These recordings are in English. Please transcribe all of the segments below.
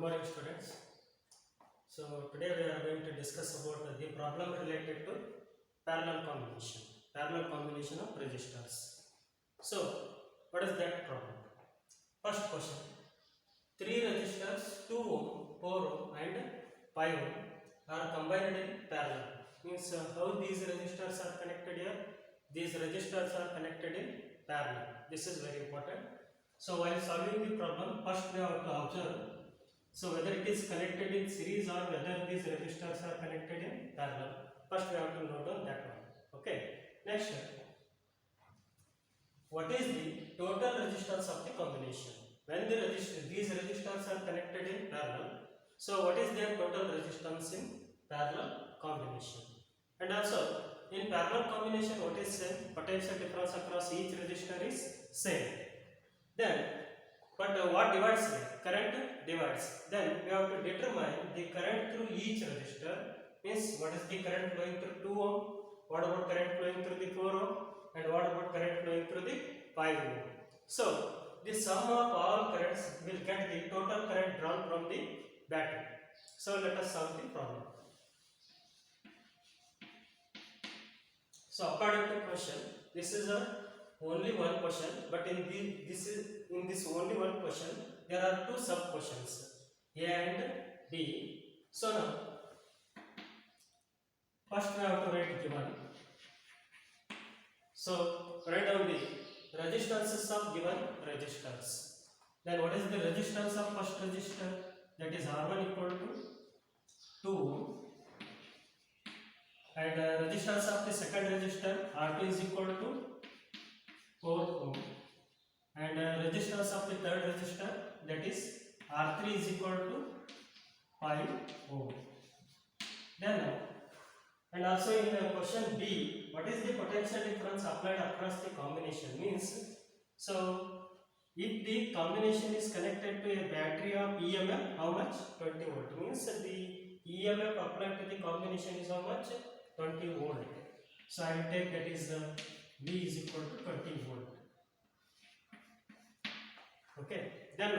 Good morning, students. So today we are going to discuss about the problem related to parallel combination of resistors. So what is that problem? First question: three resistors 2 ohm, 4 ohm, and 5 ohm are combined in parallel. Means how these resistors are connected here? These resistors are connected in parallel. This is very important. So while solving the problem, first we have to observe. So whether it is connected in series or whether these resistors are connected in parallel. First we have to note on that one. Okay. Next, what is the total resistance of the combination? When these resistors are connected in parallel, so what is their total resistance in parallel combination? And also in parallel combination, what is same? Potential difference across each resistor is same. Then but what divides them? Current divides. Then we have to determine the current through each resistor. Means what is the current flowing through 2 ohm? What about current flowing through the 4 ohm? And what about current flowing through the 5 ohm? So the sum of all currents will get the total current drawn from the battery. So let us solve the problem. So according to question, this is only one question, but in this only one question there are two sub questions, A and B. So now first we have to write given. So write down the resistances of given resistors. Then what is the resistance of first resistor? That is R1 equal to 2 ohm. And resistance of the second resistor R2 is equal to 4 ohm. And resistance of the third resistor, that is R3 is equal to 5 ohm. Then and also in question B, what is the potential difference applied across the combination? Means, so if the combination is connected to a battery of EMF, how much? 20 volt. Means the EMF applied to the combination is how much? 20 volt. So I will take that is V is equal to 20 volt. Okay. Then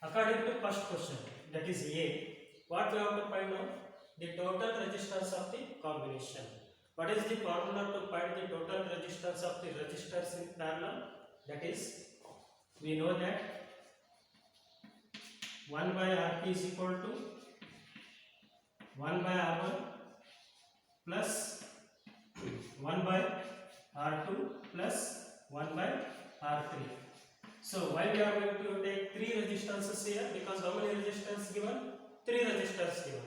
according to first question, that is A, what we have to find out? The total resistance of the combination. What is the formula to find the total resistance of the resistors in parallel? That is, we know that 1 by Rp is equal to 1 by R1 plus 1 by R2 plus 1 by R3. So why we are going to take 3 resistances here? Because how many resistors given? 3 resistors given.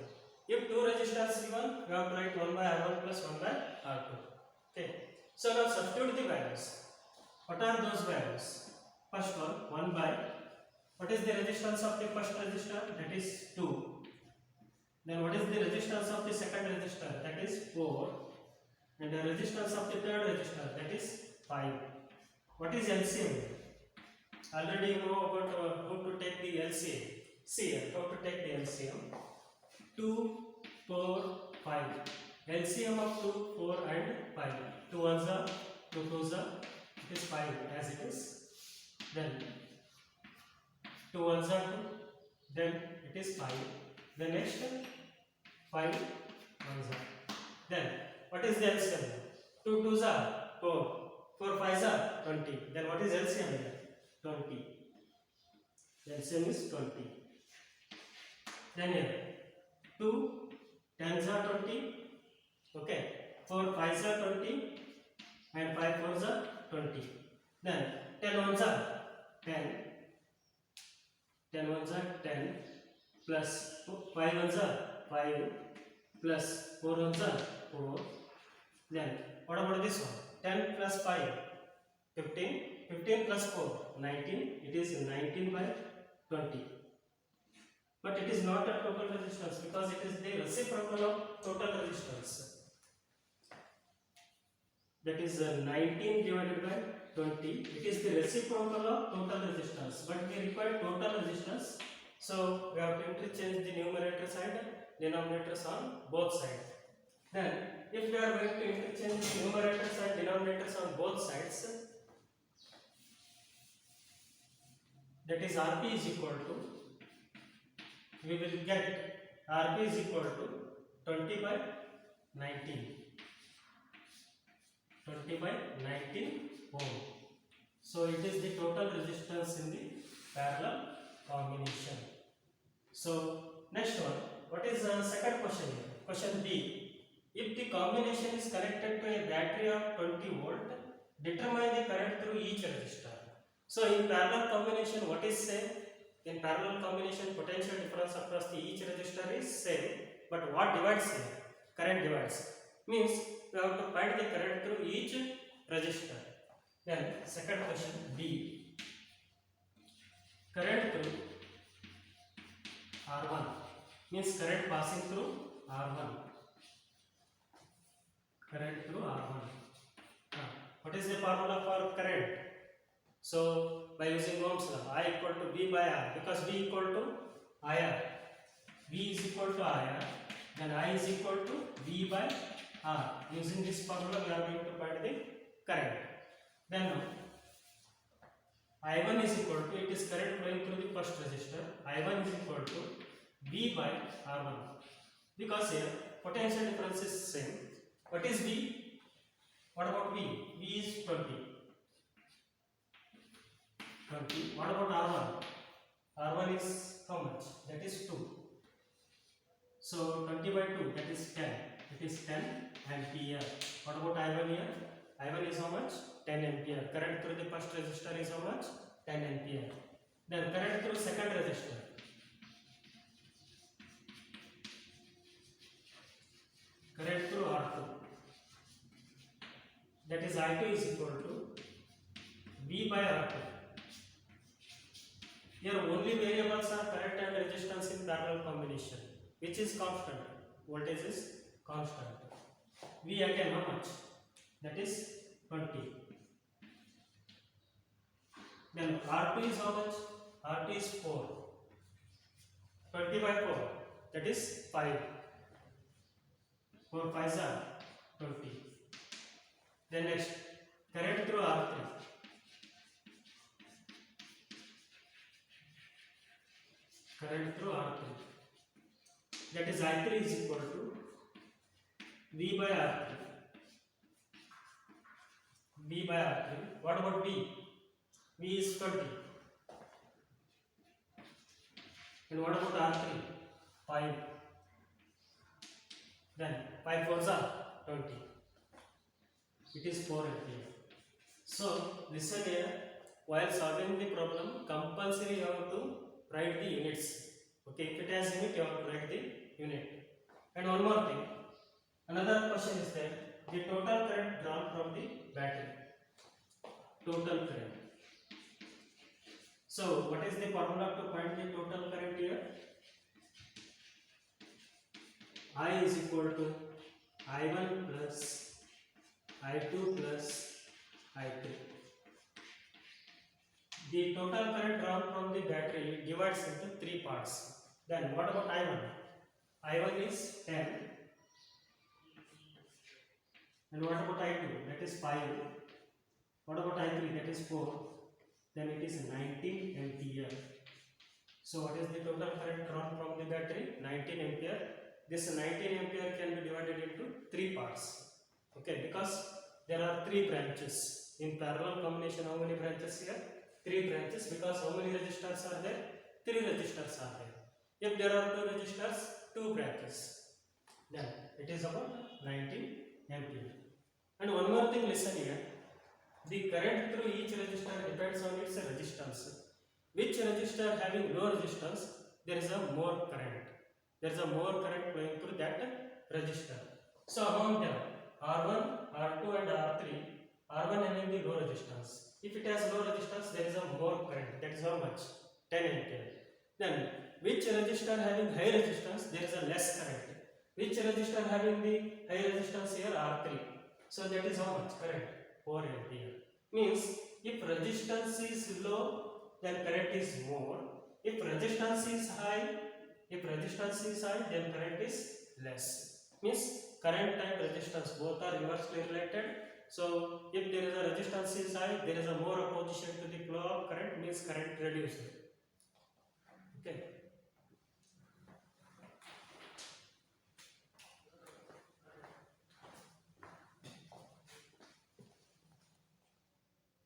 If 2 resistors given, we have to write 1 by R1 plus 1 by R2. Okay. So now substitute the values. What are those values? First one, 1 by, what is the resistance of the first resistor? That is 2. Then what is the resistance of the second resistor? That is 4. And the resistance of the third resistor, that is 5. What is LCM? Already you know about how to take the LCM. See here, how to take the LCM. 2, 4, 5. LCM of 2, 4 and 5. 2 ones are, 2 twos are, it is 5 as it is. Then 2 ones are 2, then it is 5. The next 5 ones are. Then what is the LCM? 2 twos are 4, 4 fives are 20. Then what is LCM here? 20. The LCM is 20. Then here 2 tens are 20. Okay. 4 fives are 20 and 5 fours are 20. Then 10 ones are 10. 10 ones are 10 plus 5 ones are 5 plus 4 ones are 4. Then what about this one? 10 plus 5, 15. 15 plus 4, 19. It is 19 by 20. But it is not a total resistance because it is the reciprocal of total resistance. That is 19 divided by 20. It is the reciprocal of total resistance. But we require total resistance. So we have to interchange the numerators and denominators on both sides. Then if we are going to interchange the numerators and denominators on both sides, that is Rp is equal to we will get Rp is equal to 20 by 19. 20 by 19 ohm. So it is the total resistance in the parallel combination. So next one, what is the second question here? Question B. If the combination is connected to a battery of 20 volt, determine the current through each resistor. So in parallel combination, what is same? In parallel combination, potential difference across the each resistor is same, but what divides here? Current divides. Means we have to find the current through each resistor. Then second question B. Current through R1 means current passing through R1. Current through R1. What is the formula for current? So by using Ohm's law, I equal to V by R, because V equal to IR. V is equal to IR, then I is equal to V by R. Using this formula, we are going to find the current. Then I1 is equal to, it is current flowing through the first resistor. I1 is equal to V by R1. Because here potential difference is same. What is V? What about V? V is 20. 20. What about R1? R1 is how much? That is 2. So 20 by 2, that is 10. It is 10 ampere. What about I1 here? I1 is how much? 10 ampere. Current through the first resistor is how much? 10 ampere. Then current through second resistor. Current through R2. That is I2 is equal to V by R2. Here only variables are current and resistance in parallel combination. Which is constant? Voltage is constant. V again how much? That is 20. Then R2 is how much? R2 is 4. 20 by 4, that is 5. 4 5s are 20. Then next, current through R3. Current through R3. That is I3 is equal to V by R3. V by R3. What about V? V is 20. And what about R3? 5. Then 5 4s are 20. It is 4 ampere. So listen here. While solving the problem, compulsory you have to write the units. Okay, if it has unit, you have to write the unit. And one more thing. Another question is there. The total current drawn from the battery. Total current. So what is the formula to find the total current here? I is equal to I1 plus I2 plus I2. The total current drawn from the battery divides into 3 parts. Then what about I1? I1 is 10. And what about I2? That is 5. What about I3? That is 4. Then it is 19 ampere. So what is the total current drawn from the battery? 19 ampere. This 19 ampere can be divided into 3 parts. Okay, because there are 3 branches. In parallel combination, how many branches here? 3 branches, because how many resistors are there? 3 resistors are there. If there are 2 resistors, 2 branches. Then it is about 19 ampere. And one more thing, listen here. The current through each resistor depends on its resistance. Which resistor having low resistance, there is a more current. There is a more current flowing through that resistor. So among them, R1, R2 and R3, R1 having the low resistance. If it has low resistance, there is a more current. That is how much? 10 ampere. Then which resistor having high resistance, there is a less current. Which resistor having the high resistance here? R3. So that is how much current? 4 ampere. Means if resistance is low, then current is more. If resistance is high, then current is less. Means current and resistance both are inversely related. So if there is a resistance is high, there is a more opposition to the flow of current, means current reduced. Okay.